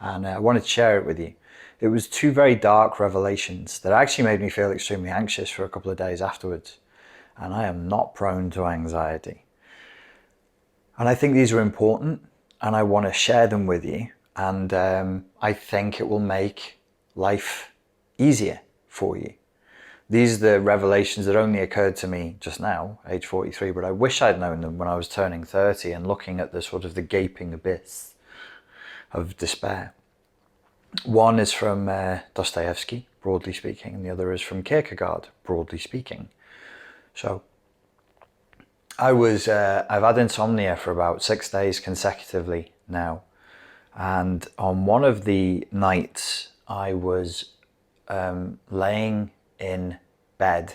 and I wanted to share it with you. It was two very dark revelations that actually made me feel extremely anxious for a couple of days afterwards. And I am not prone to anxiety. And I think these are important, and I want to share them with you. And I think it will make life easier for you. These are the revelations that only occurred to me just now, age 43, but I wish I'd known them when I was turning 30 and looking at the sort of the gaping abyss of despair. One is from Dostoevsky, broadly speaking, and the other is from Kierkegaard, broadly speaking. So I've had insomnia for about 6 days consecutively now. And on one of the nights I was laying in bed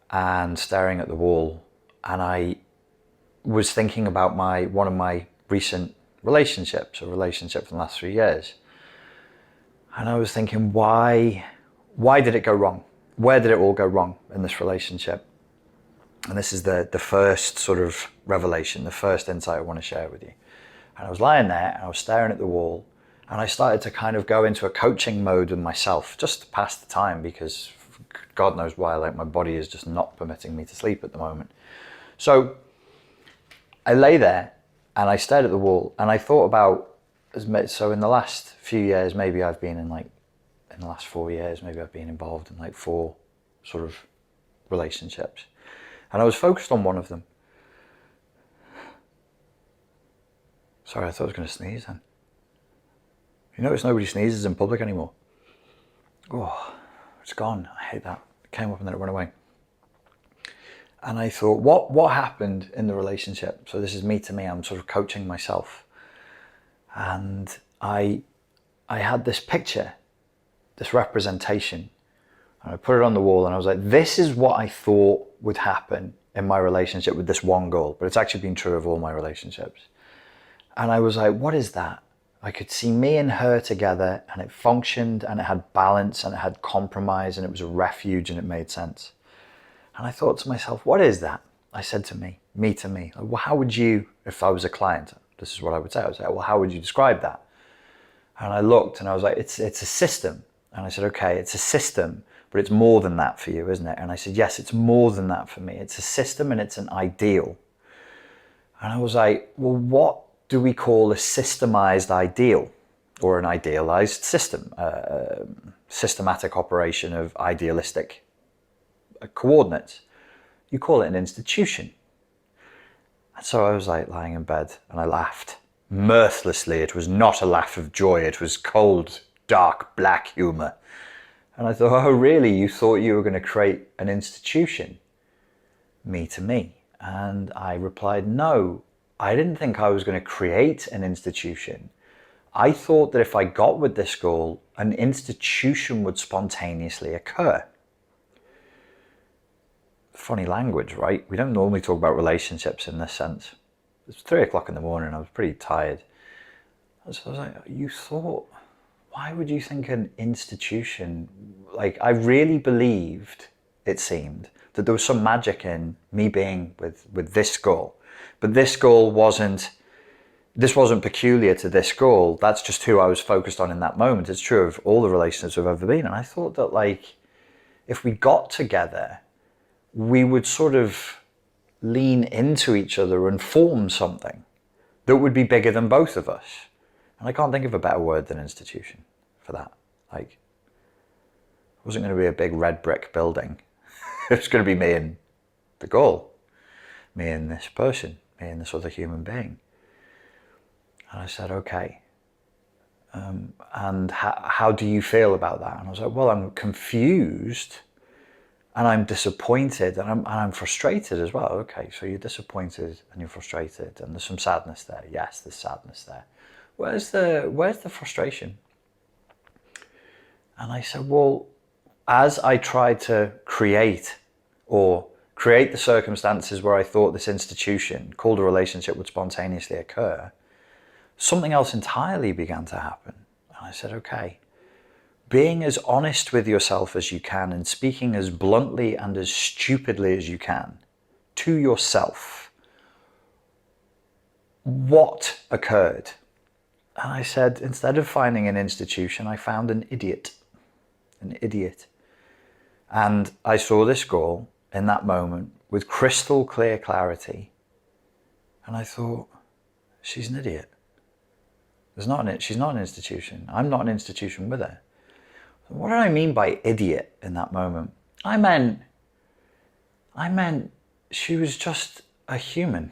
and staring at the wall, and I was thinking about one of my recent relationships, a relationship from the last 3 years. And I was thinking, why did it go wrong? Where did it all go wrong in this relationship? And this is the first sort of revelation, the first insight I want to share with you. And I was lying there and I was staring at the wall, and I started to kind of go into a coaching mode with myself just to pass the time, because God knows why, like my body is just not permitting me to sleep at the moment. So I lay there and I stared at the wall, and I thought about, so in the last few years, maybe I've been in the last 4 years, maybe I've been involved in like 4 sort of relationships. And I was focused on one of them. Sorry, I thought I was going to sneeze then. You notice nobody sneezes in public anymore? Oh, it's gone. I hate that. It came up and then it went away. And I thought, what happened in the relationship? So this is me to me. I'm sort of coaching myself. And I had this picture, this representation, and I put it on the wall, and I was like, this is what I thought would happen in my relationship with this one girl, but it's actually been true of all my relationships. And I was like, what is that? I could see me and her together, and it functioned, and it had balance, and it had compromise, and it was a refuge, and it made sense. And I thought to myself, what is that? I said to me to me, like, well, how would you, if I was a client, this is what I would say. I would say, well, how would you describe that? And I looked and I was like, it's a system. And I said, okay, it's a system, but it's more than that for you, isn't it? And I said, yes, it's more than that for me. It's a system and it's an ideal. And I was like, well, what do we call a systemized ideal, or an idealized system, a systematic operation of idealistic coordinates? You call it an institution. And so I was like lying in bed and I laughed mirthlessly. It was not a laugh of joy. It was cold, dark, black humor. And I thought, oh, really? You thought you were going to create an institution? Me to me. And I replied, no, I didn't think I was going to create an institution. I thought that if I got with this girl, an institution would spontaneously occur. Funny language, right? We don't normally talk about relationships in this sense. It's 3 o'clock in the morning. I was pretty tired. So I was like, you thought, why would you think an institution? Like, I really believed, it seemed, that there was some magic in me being with this girl. But this wasn't peculiar to this girl. That's just who I was focused on in that moment. It's true of all the relationships I've ever been. And I thought that, like, if we got together, we would sort of lean into each other and form something that would be bigger than both of us. And I can't think of a better word than institution for that. Like, it wasn't going to be a big red brick building. It was going to be me and the girl, me and this person, me and this other human being. And I said, okay. And how do you feel about that? And I was like, well, I'm confused. And I'm disappointed, and I'm frustrated as well. Okay, so you're disappointed and you're frustrated, and there's some sadness there. Yes, there's sadness there. Where's the frustration? And I said, well, as I tried to create the circumstances where I thought this institution called a relationship would spontaneously occur, something else entirely began to happen. And I said, okay. Being as honest with yourself as you can and speaking as bluntly and as stupidly as you can to yourself, what occurred? And I said, instead of finding an institution, I found an idiot. An idiot. And I saw this girl in that moment with crystal clear clarity. And I thought, she's an idiot. She's not an institution. I'm not an institution with her. What did I mean by idiot in that moment? I meant she was just a human,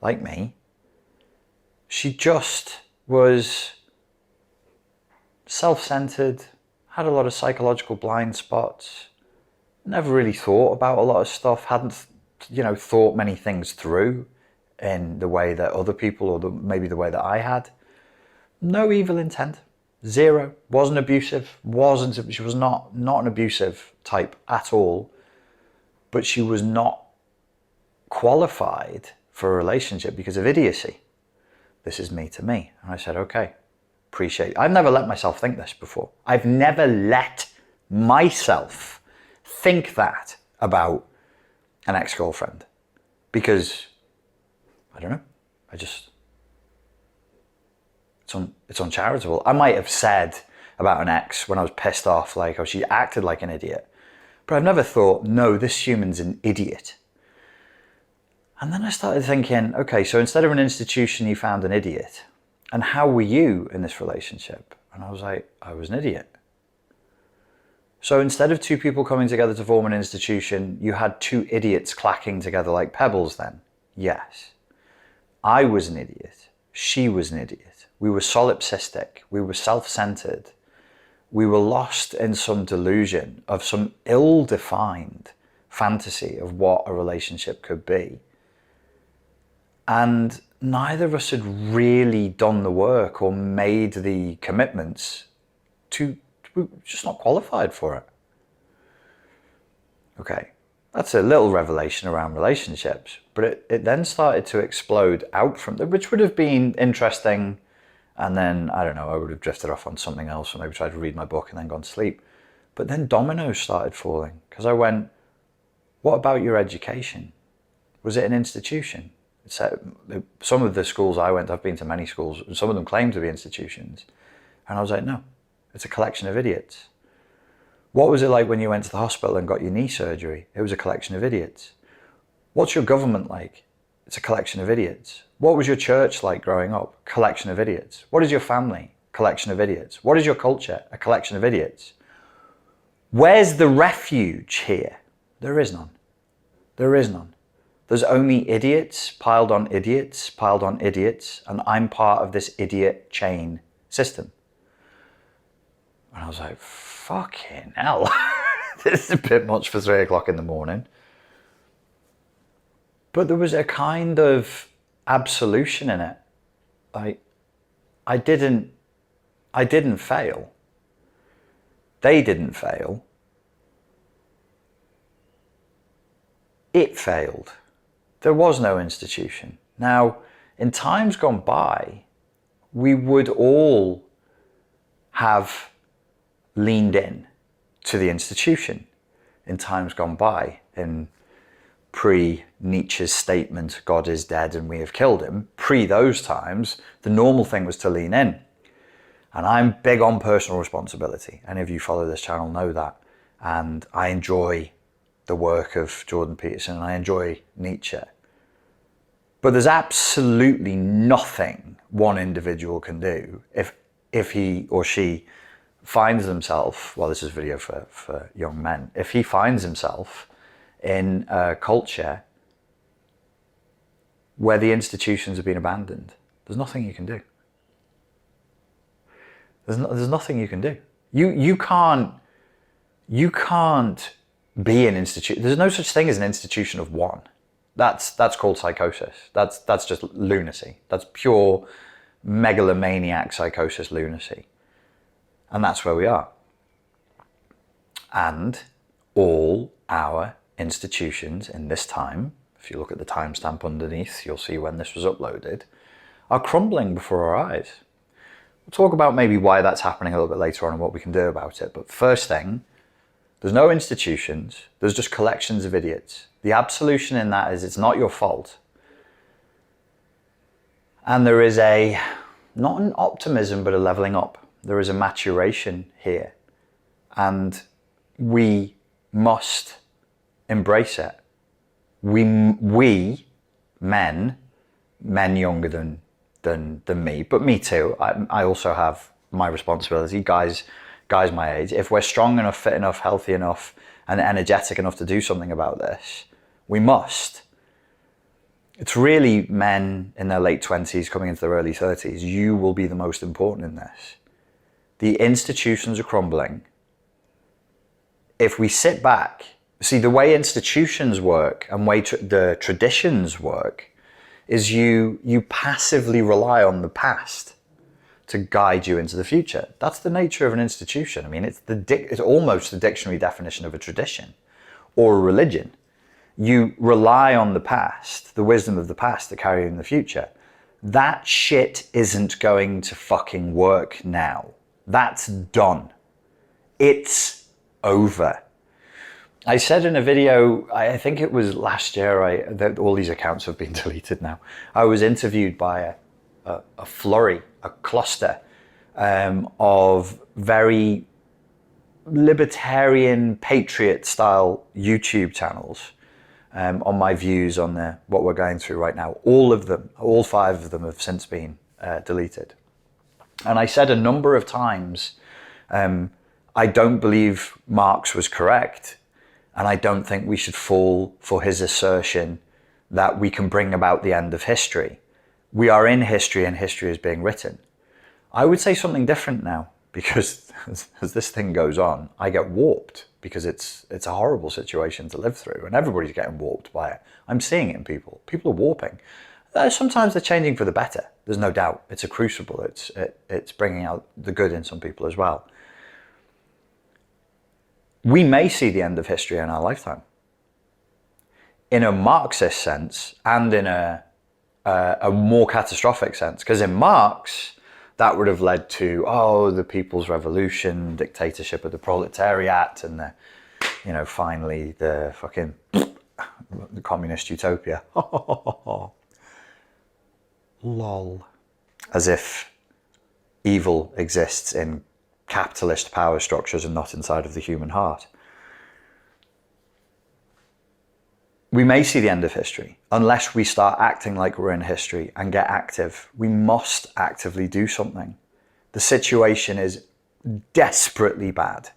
like me. She just was self-centered, had a lot of psychological blind spots, never really thought about a lot of stuff, hadn't, thought many things through in the way that other people, or maybe the way that I had. No evil intent. Zero. Wasn't abusive. She was not an abusive type at all. But she was not qualified for a relationship because of idiocy. This is me to me. And I said, okay, appreciate it. I've never let myself think this before. I've never let myself think that about an ex-girlfriend. Because, I don't know, it's uncharitable. I might have said about an ex when I was pissed off, like, oh, she acted like an idiot. But I've never thought, no, this human's an idiot. And then I started thinking, okay, so instead of an institution, you found an idiot. And how were you in this relationship? And I was like, I was an idiot. So instead of two people coming together to form an institution, you had two idiots clacking together like pebbles then? Yes. I was an idiot. She was an idiot. We were solipsistic. We were self-centered. We were lost in some delusion of some ill-defined fantasy of what a relationship could be. And neither of us had really done the work or made the commitments we were just not qualified for it. Okay, that's a little revelation around relationships, but it then started to explode out from there, which would have been interesting. And then, I don't know, I would have drifted off on something else or maybe tried to read my book and then gone to sleep. But then dominoes started falling because I went, what about your education? Was it an institution? Some of the schools I went to, I've been to many schools, and some of them claim to be institutions. And I was like, no, it's a collection of idiots. What was it like when you went to the hospital and got your knee surgery? It was a collection of idiots. What's your government like? It's a collection of idiots. What was your church like growing up? Collection of idiots. What is your family? Collection of idiots. What is your culture? A collection of idiots. Where's the refuge here? There is none. There is none. There's only idiots piled on idiots, piled on idiots, and I'm part of this idiot chain system. And I was like, fucking hell. This is a bit much for 3 o'clock in the morning. But there was a kind of absolution in it. I didn't fail. They didn't fail. It failed. There was no institution. Now, in times gone by, we would all have leaned in to the institution in times gone by, in pre-Nietzsche's statement, God is dead and we have killed him. Pre those times, the normal thing was to lean in. And I'm big on personal responsibility. Any of you follow this channel know that. And I enjoy the work of Jordan Peterson and I enjoy Nietzsche. But there's absolutely nothing one individual can do if he or she finds themselves, well, this is a video for young men, if he finds himself in a culture where the institutions have been abandoned. There's nothing you can do. There's nothing you can do. You can't be an institution. There's no such thing as an institution of one. That's called psychosis. That's just lunacy. That's pure megalomaniac psychosis lunacy. And that's where we are. And all our institutions in this time, if you look at the timestamp underneath, you'll see when this was uploaded, are crumbling before our eyes. We'll talk about maybe why that's happening a little bit later on and what we can do about it. But first thing, there's no institutions, there's just collections of idiots. The absolution in that is it's not your fault. And there is a not an optimism, but a leveling up. There is a maturation here. And we must embrace it. We men younger than me, but me too. I also have my responsibility. Guys my age, if we're strong enough, fit enough, healthy enough, and energetic enough to do something about this, we must. It's really men in their late 20s coming into their early 30s. You will be the most important in this. The institutions are crumbling. If we sit back, see, the way institutions work and way the traditions work is you passively rely on the past to guide you into the future. That's the nature of an institution. I mean, it's almost the dictionary definition of a tradition or a religion. You rely on the past, the wisdom of the past to carry you in the future. That shit isn't going to fucking work now. That's done. It's over. I said in a video, I think it was last year, that all these accounts have been deleted now. I was interviewed by a flurry, a cluster of very libertarian, patriot style YouTube channels on my views on what we're going through right now. All of them, all 5 of them have since been deleted. And I said a number of times, I don't believe Marx was correct. And I don't think we should fall for his assertion that we can bring about the end of history. We are in history and history is being written. I would say something different now, because as this thing goes on, I get warped because it's a horrible situation to live through and everybody's getting warped by it. I'm seeing it in people. People are warping. Sometimes they're changing for the better. There's no doubt. It's a crucible. It's bringing out the good in some people as well. We may see the end of history in our lifetime. In a Marxist sense and in a more catastrophic sense. Because in Marx, that would have led to, the people's revolution, dictatorship of the proletariat, and finally the fucking the communist utopia. Lol. As if evil exists in capitalist power structures and not inside of the human heart. We may see the end of history unless we start acting like we're in history and get active. We must actively do something. The situation is desperately bad.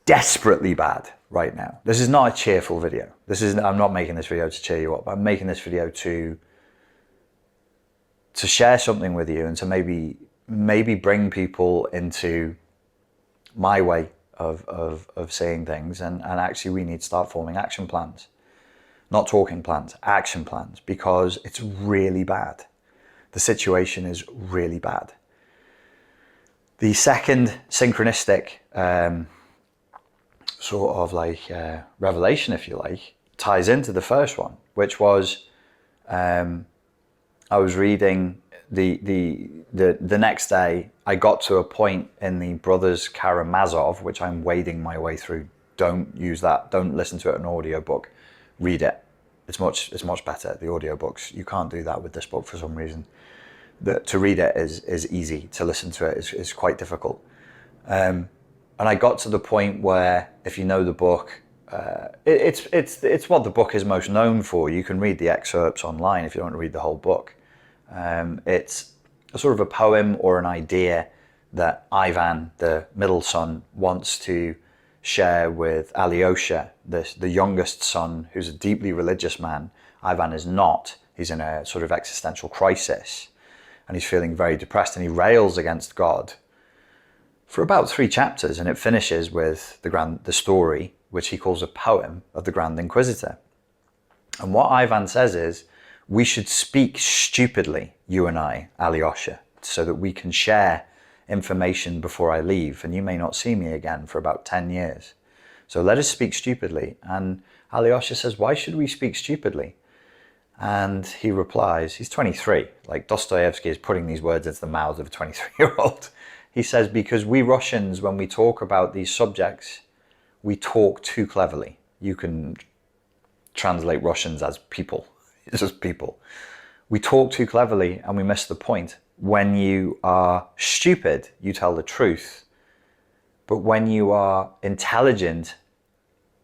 Desperately bad right now. This is not a cheerful video. I'm not making this video to cheer you up. I'm making this video to share something with you and to maybe bring people into my way of seeing things, and actually we need to start forming action plans. Not talking plans, action plans, because it's really bad. The situation is really bad. The second synchronistic sort of revelation, if you like, ties into the first one, which was I was reading the next day. I got to a point in the Brothers Karamazov, which I'm wading my way through. Don't use that. Don't listen to it in an audiobook. Read it. It's much better. The audiobooks, you can't do that with this book for some reason. To read it is easy. To listen to it is quite difficult. And I got to the point where, if you know the book, it's what the book is most known for. You can read the excerpts online if you don't want to read the whole book. It's a sort of a poem or an idea that Ivan, the middle son, wants to share with Alyosha, the youngest son, who's a deeply religious man. Ivan is not. He's in a sort of existential crisis and he's feeling very depressed, and he rails against God for about 3 chapters, and it finishes with the story, which he calls a poem, of the Grand Inquisitor. And what Ivan says is, we should speak stupidly, you and I, Alyosha, so that we can share information before I leave, and you may not see me again for about 10 years. So let us speak stupidly. And Alyosha says, why should we speak stupidly? And he replies, he's 23, like Dostoevsky is putting these words into the mouth of a 23-year-old. He says, because we Russians, when we talk about these subjects, we talk too cleverly. You can translate Russians as people. It's just people. We talk too cleverly and we miss the point. When you are stupid, you tell the truth. But when you are intelligent,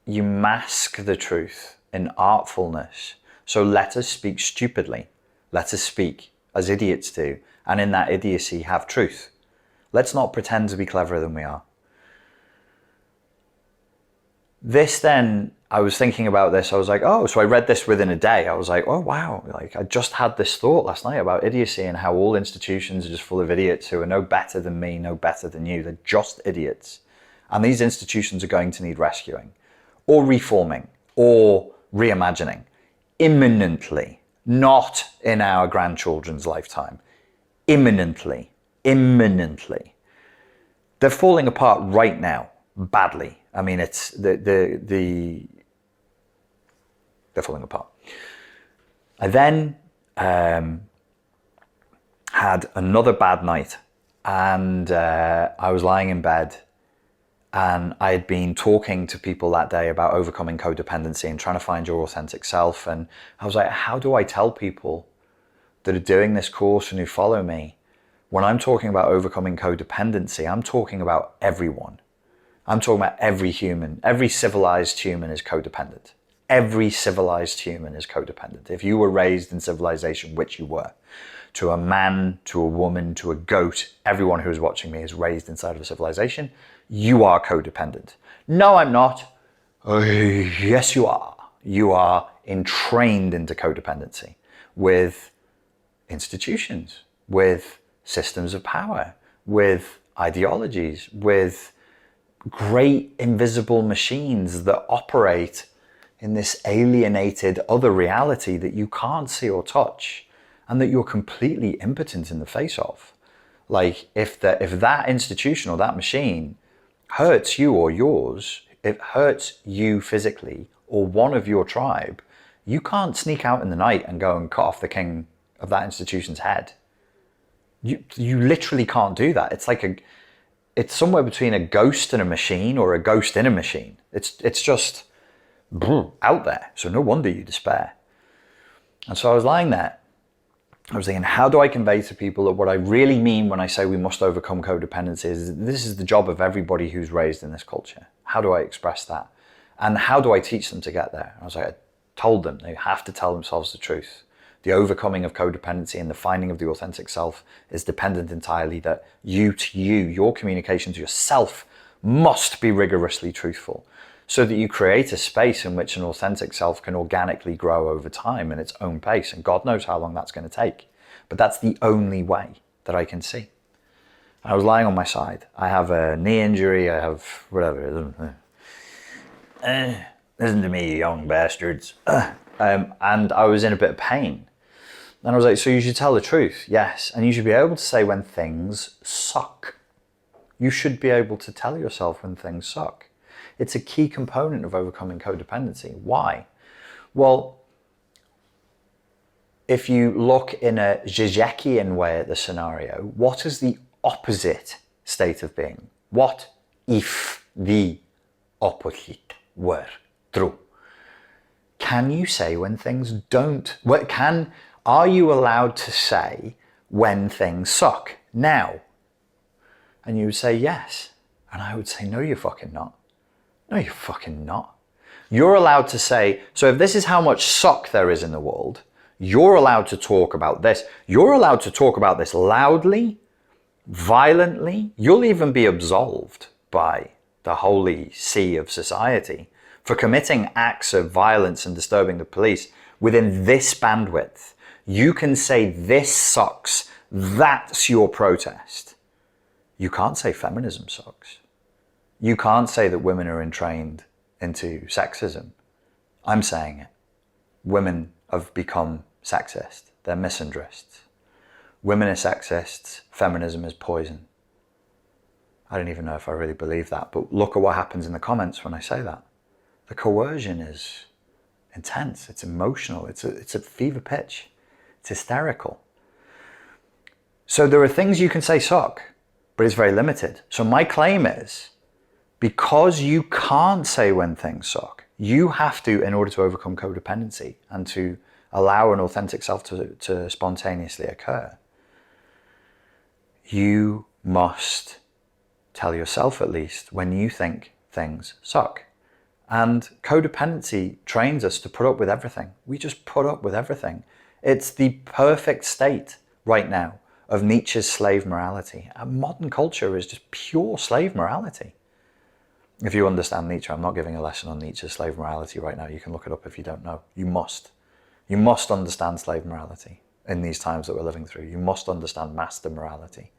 you mask the truth in artfulness. So let us speak stupidly. Let us speak as idiots do. And in that idiocy, have truth. Let's not pretend to be cleverer than we are. This then, I was thinking about this. I was like, oh, so I read this within a day. I was like, oh, wow. Like, I just had this thought last night about idiocy and how all institutions are just full of idiots who are no better than me, no better than you. They're just idiots. And these institutions are going to need rescuing or reforming or reimagining imminently, not in our grandchildren's lifetime. Imminently. They're falling apart right now, badly. I mean, it's they're falling apart. I then had another bad night, and I was lying in bed, and I had been talking to people that day about overcoming codependency and trying to find your authentic self. And I was like, how do I tell people that are doing this course and who follow me, when I'm talking about overcoming codependency, I'm talking about everyone. I'm talking about every human. Every civilized human is codependent. Every civilized human is codependent. If you were raised in civilization, which you were, to a man, to a woman, to a goat, everyone who is watching me is raised inside of a civilization. You are codependent. No, I'm not. Yes, you are. You are entrained into codependency with institutions, with systems of power, with ideologies, with great invisible machines that operate in this alienated other reality that you can't see or touch and that you're completely impotent in the face of. Like if that institution or that machine hurts you or yours, it hurts you physically or one of your tribe, you can't sneak out in the night and go and cut off the king of that institution's head. You literally can't do that. It's somewhere between a ghost and a machine or a ghost in a machine. It's just out there. So no wonder you despair. And so I was lying there. I was thinking, how do I convey to people that what I really mean when I say we must overcome codependency is this is the job of everybody who's raised in this culture. How do I express that? And how do I teach them to get there? I was like, I told them they have to tell themselves the truth. The overcoming of codependency and the finding of the authentic self is dependent entirely that your communication to yourself must be rigorously truthful so that you create a space in which an authentic self can organically grow over time in its own pace. And God knows how long that's going to take. But that's the only way that I can see. I was lying on my side. I have a knee injury. I have whatever. Listen to me, you young bastards. And I was in a bit of pain. And I was like, so you should tell the truth. Yes. And you should be able to say when things suck. You should be able to tell yourself when things suck. It's a key component of overcoming codependency. Why? Well, if you look in a Zizekian way at the scenario, what is the opposite state of being? What if the opposite were true? Can you say when things don't? Are you allowed to say when things suck now? And you would say yes. And I would say, no, you're fucking not. No, you're fucking not. You're allowed to say, so if this is how much suck there is in the world, you're allowed to talk about this. You're allowed to talk about this loudly, violently. You'll even be absolved by the holy see of society for committing acts of violence and disturbing the police within this bandwidth. You can say this sucks. That's your protest. You can't say feminism sucks. You can't say that women are entrained into sexism. I'm saying it. Women have become sexist. They're misandrists. Women are sexists. Feminism is poison. I don't even know if I really believe that, but look at what happens in the comments when I say that. The coercion is intense. It's emotional. It's a fever pitch. It's hysterical. So there are things you can say suck, but it's very limited. So my claim is, because you can't say when things suck, you have to, in order to overcome codependency and to allow an authentic self to spontaneously occur, you must tell yourself, at least, when you think things suck. And codependency trains us to put up with everything. We just put up with everything. It's the perfect state right now of Nietzsche's slave morality. And modern culture is just pure slave morality. If you understand Nietzsche, I'm not giving a lesson on Nietzsche's slave morality right now. You can look it up if you don't know. You must. You must understand slave morality in these times that we're living through. You must understand master morality.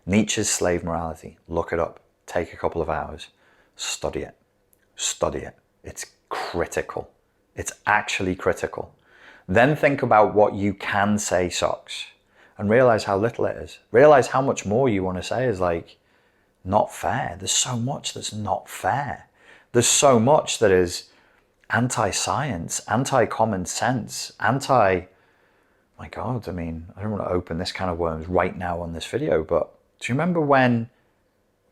Nietzsche's slave morality. Look it up. Take a couple of hours. Study it. Study it. It's critical. It's actually critical. Then think about what you can say sucks and realize how little it is. Realize how much more you want to say is like not fair. There's so much that's not fair. There's so much that is anti-science, anti-common sense, my God, I mean, I don't want to open this can of worms right now on this video, but do you remember when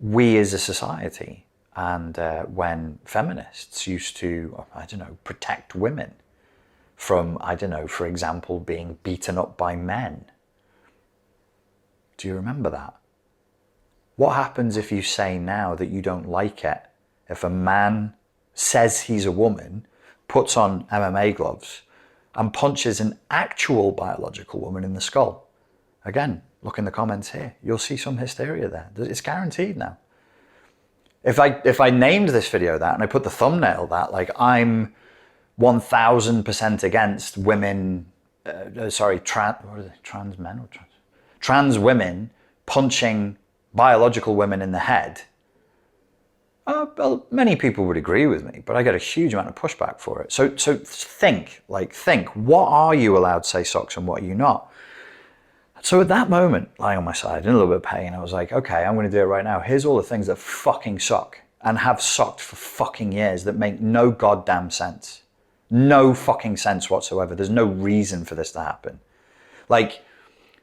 we as a society and when feminists used to, I don't know, protect women from, I don't know, for example, being beaten up by men? Do you remember that? What happens if you say now that you don't like it? If a man says he's a woman, puts on MMA gloves, and punches an actual biological woman in the skull? Again, look in the comments here. You'll see some hysteria there. It's guaranteed now. If I named this video that and I put the thumbnail that, like, I'm 1000% against women, trans women punching biological women in the head, well, many people would agree with me, but I get a huge amount of pushback for it. So think, what are you allowed to say sucks and what are you not? So at that moment, lying on my side in a little bit of pain, I was like, okay, I'm going to do it right now. Here's all the things that fucking suck and have sucked for fucking years that make no goddamn sense. No fucking sense whatsoever. There's no reason for this to happen. Like,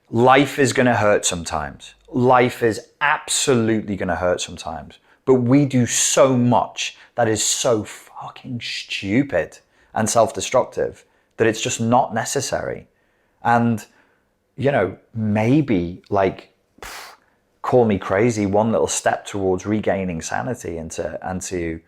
life is going to hurt sometimes. Life is absolutely going to hurt sometimes. But we do so much that is so fucking stupid and self-destructive that it's just not necessary. And, you know, maybe, like, call me crazy, one little step towards regaining sanity and to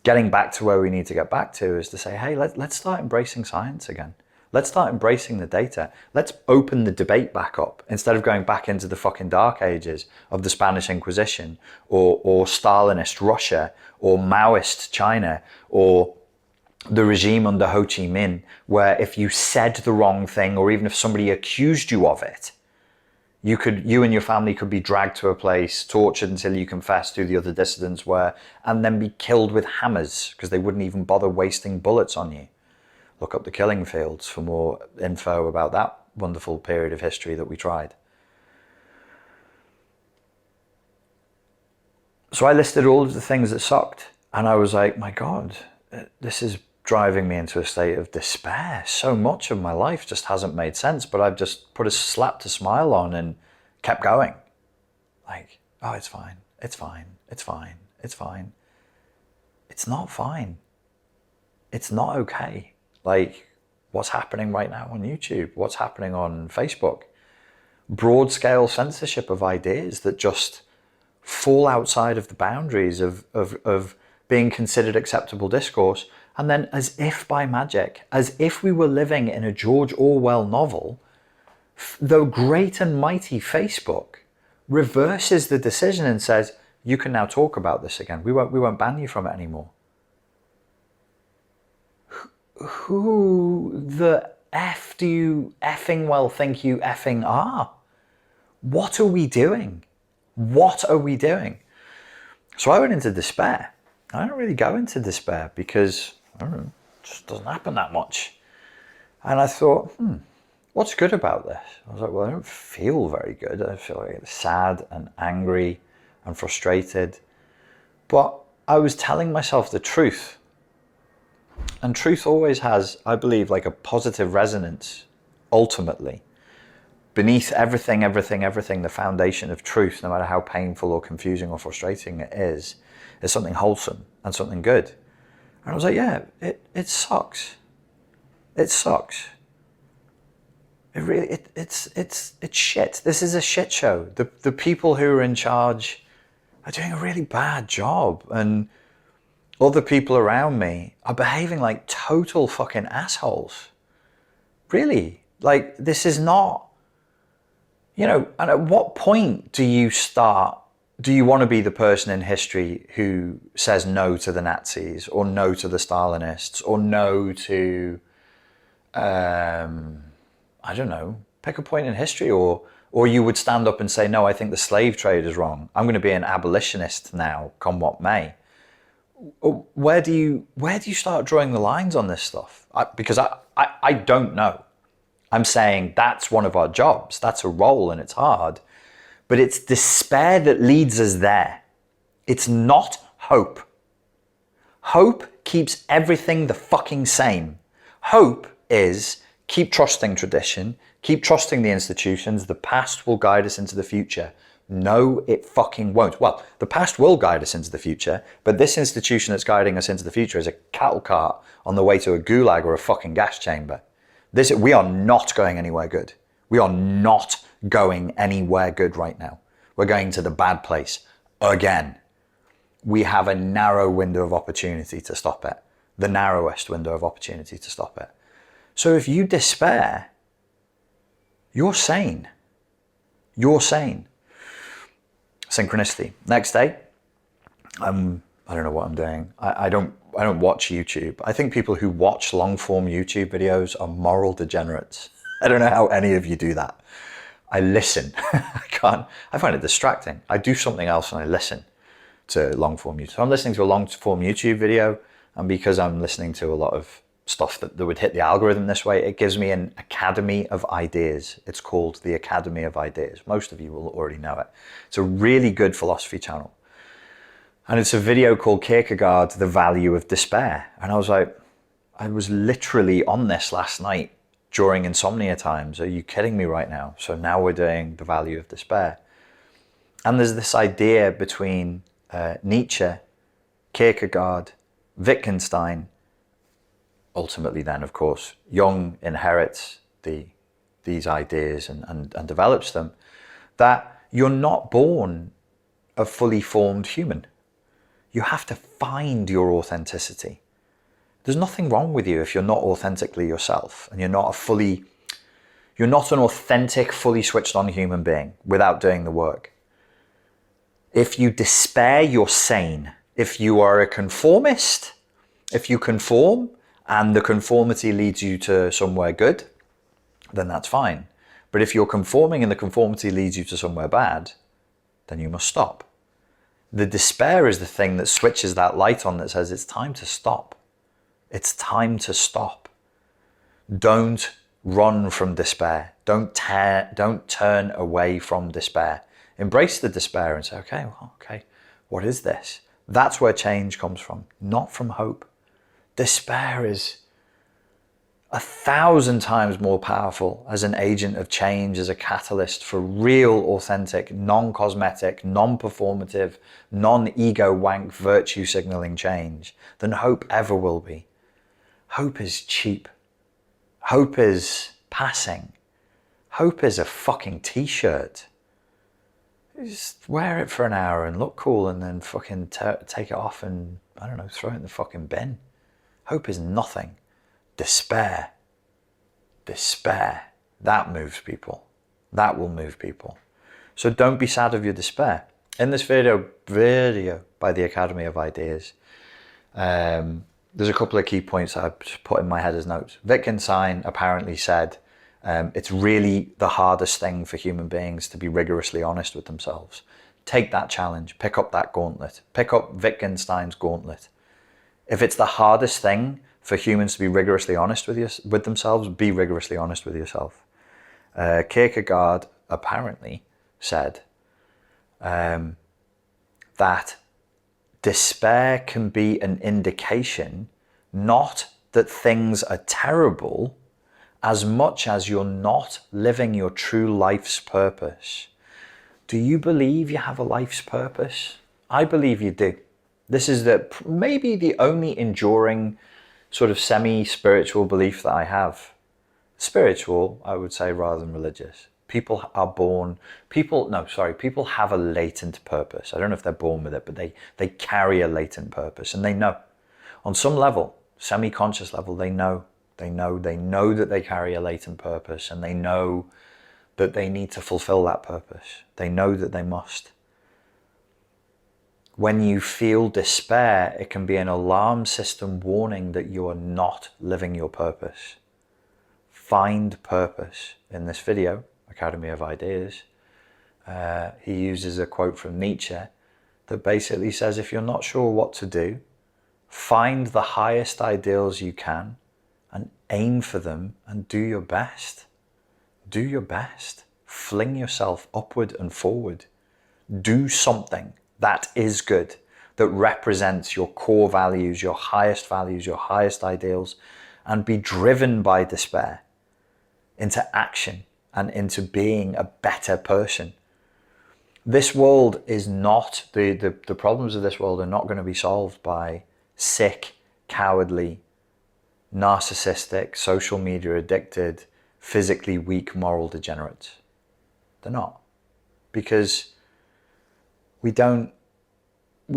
getting back to where we need to get back to is to say, hey, let's start embracing science again. Let's start embracing the data. Let's open the debate back up instead of going back into the fucking dark ages of the Spanish Inquisition or Stalinist Russia or Maoist China or the regime under Ho Chi Minh, where if you said the wrong thing or even if somebody accused you of it, you and your family could be dragged to a place, tortured until you confessed who the other dissidents were, and then be killed with hammers because they wouldn't even bother wasting bullets on you. Look up the killing fields for more info about that wonderful period of history that we tried. So I listed all of the things that sucked, and I was like, my God, this is driving me into a state of despair. So much of my life just hasn't made sense, but I've just slapped a smile on and kept going. Like, oh, it's fine, it's fine, it's fine, it's fine. It's not fine. It's not okay. Like, what's happening right now on YouTube? What's happening on Facebook? Broad-scale censorship of ideas that just fall outside of the boundaries of being considered acceptable discourse. And then, as if by magic, as if we were living in a George Orwell novel, the great and mighty Facebook reverses the decision and says, you can now talk about this again. We won't ban you from it anymore. Who the F do you effing well think you effing are? What are we doing? What are we doing? So I went into despair. I don't really go into despair because, I don't know, it just doesn't happen that much. And I thought, what's good about this? I was like, well, I don't feel very good. I feel like sad and angry and frustrated. But I was telling myself the truth. And truth always has, I believe, like a positive resonance, ultimately. Beneath everything, the foundation of truth, no matter how painful or confusing or frustrating it is something wholesome and something good. And I was like, yeah, it sucks. It sucks. It's shit. This is a shit show. The people who are in charge are doing a really bad job, and other people around me are behaving like total fucking assholes. Really, like, this is not, and at what point do you want to be the person in history who says no to the Nazis, or no to the Stalinists, or no to, I don't know, pick a point in history, or you would stand up and say, no, I think the slave trade is wrong. I'm going to be an abolitionist now, come what may. Where do you start drawing the lines on this stuff? Because I don't know. I'm saying that's one of our jobs. That's a role, and it's hard. But it's despair that leads us there. It's not hope. Hope keeps everything the fucking same. Hope is keep trusting tradition, keep trusting the institutions. The past will guide us into the future. No, it fucking won't. Well, the past will guide us into the future, but this institution that's guiding us into the future is a cattle cart on the way to a gulag or a fucking gas chamber. We are not going anywhere good. We are not going anywhere good right now. We're going to the bad place again. We have a narrow window of opportunity to stop it. The narrowest window of opportunity to stop it. So if you despair, you're sane. You're sane. Synchronicity. Next day, I don't know what I'm doing. I don't watch YouTube. I think people who watch long form YouTube videos are moral degenerates. I don't know how any of you do that. I listen. I find it distracting. I do something else and I listen to long form YouTube. So I'm listening to a long form YouTube video, and because I'm listening to a lot of stuff that would hit the algorithm this way, it gives me an academy of ideas. It's called the Academy of Ideas. Most of you will already know it. It's a really good philosophy channel. And it's a video called Kierkegaard, The Value of Despair. And I was literally on this last night during insomnia times. Are you kidding me right now? So now we're doing The Value of Despair. And there's this idea between Nietzsche, Kierkegaard, Wittgenstein. Ultimately then, of course, Jung inherits these ideas and develops them, that you're not born a fully formed human. You have to find your authenticity. There's nothing wrong with you if you're not authentically yourself, and you're not an authentic, fully switched on human being without doing the work. If you despair, you're sane. If you are a conformist, if you conform, and the conformity leads you to somewhere good, then that's fine. But if you're conforming and the conformity leads you to somewhere bad, then you must stop. The despair is the thing that switches that light on that says it's time to stop. It's time to stop. Don't run from despair. Don't turn away from despair. Embrace the despair and say, okay, what is this? That's where change comes from, not from hope. Despair is 1,000 times more powerful as an agent of change, as a catalyst for real, authentic, non-cosmetic, non-performative, non-ego wank, virtue signaling change than hope ever will be. Hope is cheap. Hope is passing. Hope is a fucking t-shirt. Just wear it for an hour and look cool, and then fucking take it off and, I don't know, throw it in the fucking bin. Hope is nothing. Despair. That moves people. That will move people. So don't be sad of your despair. In this video by the Academy of Ideas, there's a couple of key points I put in my head as notes. Wittgenstein apparently said, it's really the hardest thing for human beings to be rigorously honest with themselves. Take that challenge. Pick up that gauntlet. Pick up Wittgenstein's gauntlet. If it's the hardest thing for humans to be rigorously honest with themselves, be rigorously honest with yourself. Kierkegaard apparently said that despair can be an indication, not that things are terrible, as much as you're not living your true life's purpose. Do you believe you have a life's purpose? I believe you do. This is maybe the only enduring sort of semi-spiritual belief that I have. spiritual, I would say, rather than religious. People are born, people have a latent purpose. I don't know if they're born with it, but they carry a latent purpose, and they know. On some level, semi-conscious level, they know that they carry a latent purpose, and they know that they need to fulfill that purpose. They know that they must. When you feel despair, it can be an alarm system warning that you are not living your purpose. Find purpose. In this video, Academy of Ideas, he uses a quote from Nietzsche that basically says, if you're not sure what to do, find the highest ideals you can and aim for them and do your best. Do your best. Fling yourself upward and forward. Do something that is good, that represents your core values, your highest ideals, and be driven by despair into action and into being a better person. This world is not, the problems of this world are not going to be solved by sick, cowardly, narcissistic, social media addicted, physically weak moral degenerates. They're not. Because we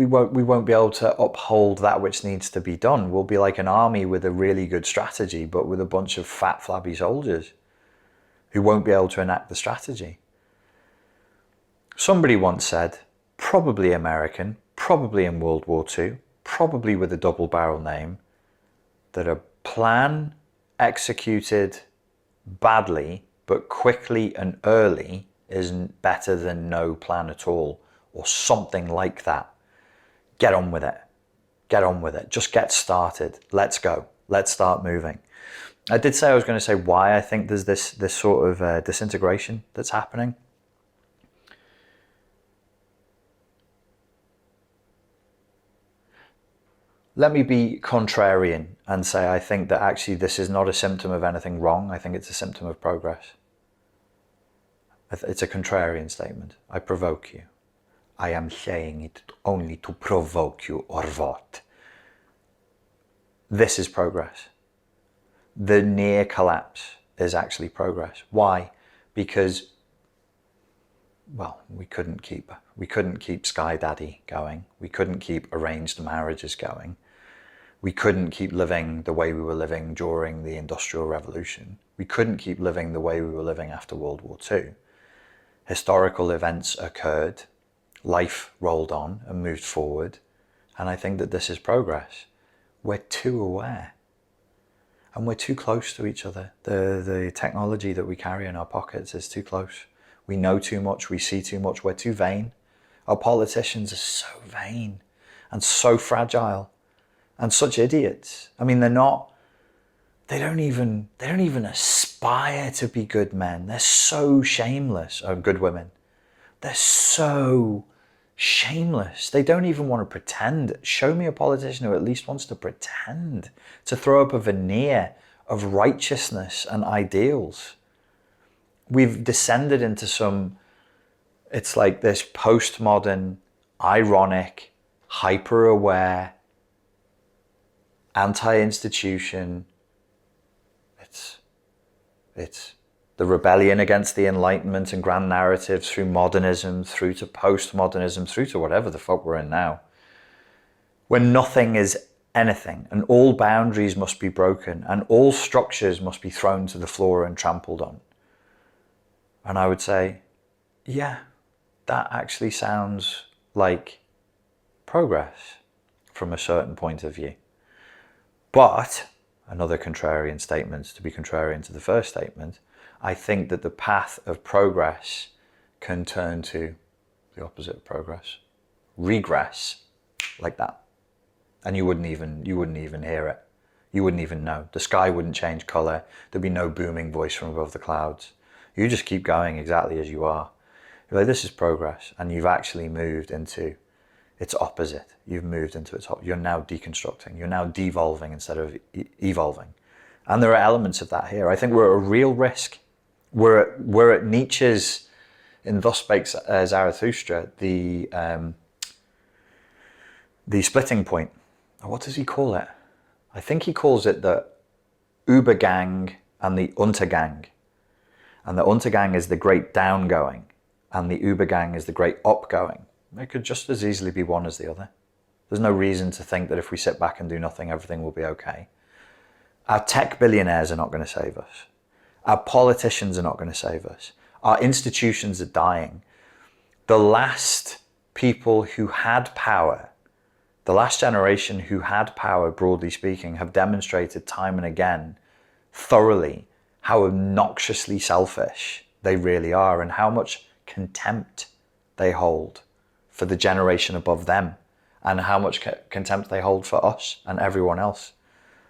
won't be able to uphold that which needs to be done. We'll be like an army with a really good strategy, but with a bunch of fat, flabby soldiers who won't be able to enact the strategy. Somebody once said, probably American, probably in World War II, probably with a double barrel name, that a plan executed badly, but quickly and early isn't better than no plan at all, or something like that. Get on with it. Get on with it. Just get started. Let's go. Let's start moving. I did say I was going to say why I think there's this sort of disintegration that's happening. Let me be contrarian and say I think that actually this is not a symptom of anything wrong. I think it's a symptom of progress. It's a contrarian statement. I provoke you. I am saying it only to provoke you, or what? This is progress. The near collapse is actually progress. Why? Because, well, we couldn't keep Sky Daddy going. We couldn't keep arranged marriages going. We couldn't keep living the way we were living during the Industrial Revolution. We couldn't keep living the way we were living after World War II. Historical events occurred, life rolled on and moved forward, and I think that this is progress. We're too aware. And we're too close to each other. The technology that we carry in our pockets is too close. We know too much, we see too much, we're too vain. Our politicians are so vain and so fragile and such idiots. I mean, they don't even aspire to be good men. They're so shameless. Oh, good women. They're so shameless. They don't even want to pretend. Show me a politician who at least wants to pretend, to throw up a veneer of righteousness and ideals. We've descended into it's like this postmodern, ironic, hyper-aware, anti-institution. It's the rebellion against the Enlightenment and grand narratives through modernism, through to postmodernism, through to whatever the fuck we're in now. When nothing is anything and all boundaries must be broken and all structures must be thrown to the floor and trampled on. And I would say, yeah, that actually sounds like progress from a certain point of view. But another contrarian statement, to be contrarian to the first statement, I think that the path of progress can turn to the opposite of progress, regress, like that. And you wouldn't even hear it. You wouldn't even know. The sky wouldn't change color. There'd be no booming voice from above the clouds. You just keep going exactly as you are. You're like, this is progress. And you've actually moved into its opposite. You've moved into its opposite. You're now deconstructing. You're now devolving instead of evolving. And there are elements of that here. I think we're at a real risk. We're at Nietzsche's, in Thus Spake Zarathustra, the splitting point. What does he call it? I think he calls it the Übergang and the Untergang. And the Untergang is the great downgoing, and the Übergang is the great upgoing. It could just as easily be one as the other. There's no reason to think that if we sit back and do nothing, everything will be okay. Our tech billionaires are not going to save us. Our politicians are not going to save us. Our institutions are dying. The last people who had power, the last generation who had power, broadly speaking, have demonstrated time and again, thoroughly, how obnoxiously selfish they really are and how much contempt they hold for the generation above them and how much contempt they hold for us and everyone else.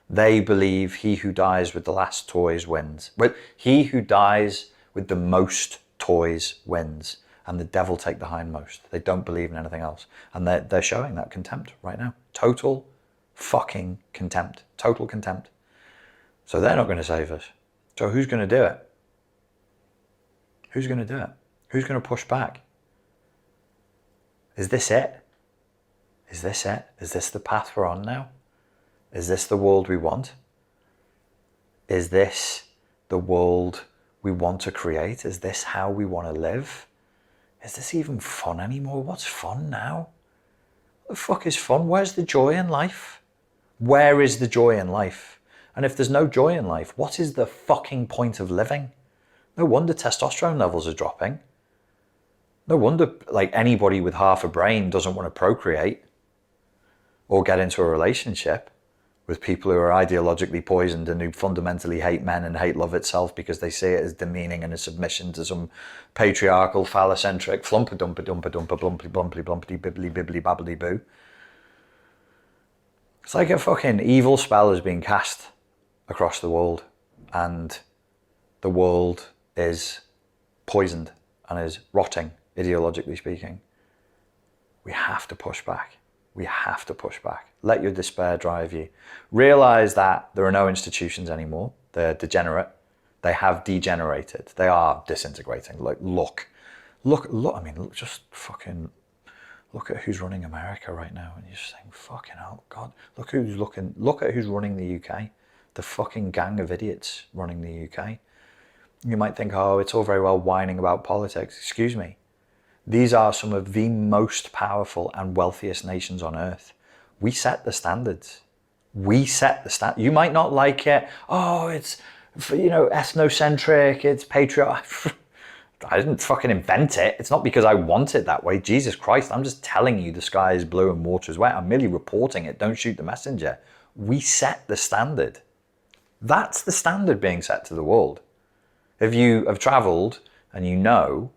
They believe he who dies with the last toys wins. But he who dies with the most toys wins, and the devil take the hindmost. They don't believe in anything else. And they're showing that contempt right now. Total fucking contempt. Total contempt. So they're not going to save us. So who's going to do it? Who's going to do it? Who's going to push back? Is this it? Is this it? Is this the path we're on now? Is this the world we want? Is this the world we want to create? Is this how we want to live? Is this even fun anymore? What's fun now? What the fuck is fun? Where's the joy in life? Where is the joy in life? And if there's no joy in life, what is the fucking point of living? No wonder testosterone levels are dropping. No wonder like anybody with half a brain doesn't want to procreate or get into a relationship with people who are ideologically poisoned and who fundamentally hate men and hate love itself because they see it as demeaning and a submission to some patriarchal, phallocentric, flumpa-dumpa-dumpa-dumpa, blumpy-blumpy-blumpy, bibbly-bibbly-babbly-boo. It's like a fucking evil spell is being cast across the world, and the world is poisoned and is rotting, ideologically speaking. We have to push back. We have to push back. Let your despair drive you. Realize that there are no institutions anymore. They're degenerate. They have degenerated. They are disintegrating. Like, look. I mean, just fucking look at who's running America right now. And you're just saying, fucking hell, God. Look at who's running the UK. The fucking gang of idiots running the UK. You might think, oh, it's all very well whining about politics. Excuse me. These are some of the most powerful and wealthiest nations on earth. We set the standards. We set the standard. You might not like it. Oh, it's, ethnocentric. It's patriotic. I didn't fucking invent it. It's not because I want it that way. Jesus Christ, I'm just telling you the sky is blue and water is wet. I'm merely reporting it. Don't shoot the messenger. We set the standard. That's the standard being set to the world. If you have traveled and you know,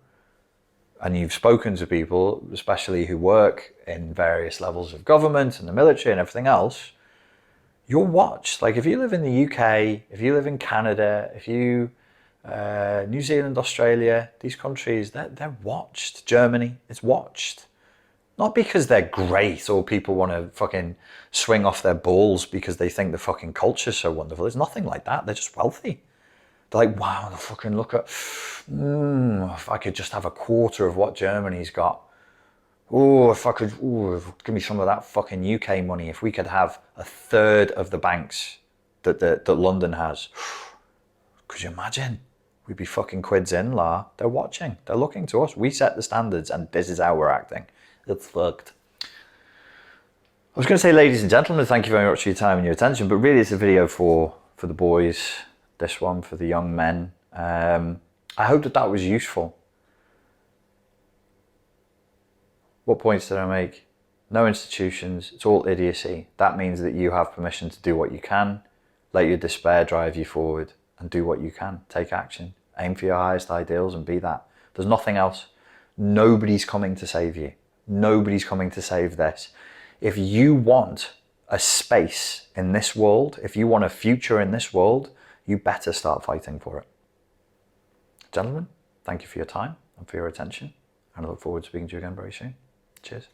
and you've spoken to people, especially who work in various levels of government and the military and everything else, you're watched. Like if you live in the UK, if you live in Canada, if you, New Zealand, Australia, these countries, they're watched. Germany, it's watched. Not because they're great or people want to fucking swing off their balls because they think the fucking culture's so wonderful. It's nothing like that. They're just wealthy. They're like, wow, the fucking look at, if I could just have a quarter of what Germany's got. Oh, if I could, give me some of that fucking UK money. If we could have a third of the banks that London has. Could you imagine? We'd be fucking quids in, la. They're watching. They're looking to us. We set the standards and this is how we're acting. It's fucked. I was going to say, ladies and gentlemen, thank you very much for your time and your attention, but really it's a video for the boys. This one for the young men. I hope that was useful. What points did I make? No institutions, it's all idiocy. That means that you have permission to do what you can, let your despair drive you forward and do what you can. Take action, aim for your highest ideals and be that. There's nothing else. Nobody's coming to save you. Nobody's coming to save this. If you want a space in this world, if you want a future in this world, you better start fighting for it. Gentlemen, thank you for your time and for your attention, and I look forward to speaking to you again very soon. Cheers.